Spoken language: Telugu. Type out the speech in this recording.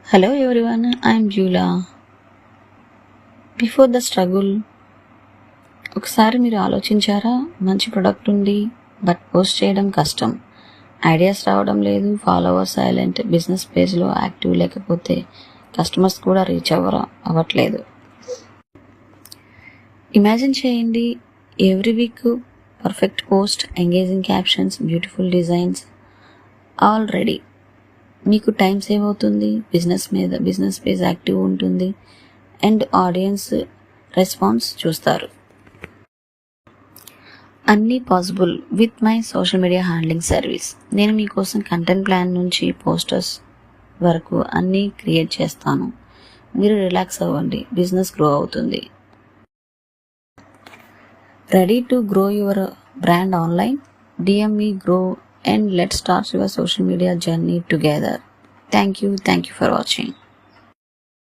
Hello everyone, I'm Jula. Before the struggle. ఒకసారి మీరు ఆలోచించారా, మంచి ప్రొడక్ట్ ఉంది బట్ పోస్ట్ చేయడం కష్టం, ఐడియాస్ రావడం లేదు, ఫాలోవర్స్ సైలెంట్, బిజినెస్ పేజ్లో యాక్టివ్ లేకపోతే కస్టమర్స్ కూడా రీచ్ అవ్వట్లేదు. ఇమాజిన్ చేయండి, every week perfect post, engaging captions, beautiful designs, all ready. మీకు టైం సేవ్ అవుతుంది, బిజినెస్ పేజ్ యాక్టివ్ ఉంటుంది అండ్ ఆడియన్స్ రెస్పాన్స్ చూస్తారు. అన్నీ possible with my social media handling service. నేను మీకోసం కంటెంట్ ప్లాన్ నుంచి పోస్టర్స్ వరకు అన్నీ క్రియేట్ చేస్తాను. మీరు రిలాక్స్ అవ్వండి, బిజినెస్ గ్రో అవుతుంది. Ready to grow your brand online? DM me, grow, and let's start your social media journey together. Thank you for watching.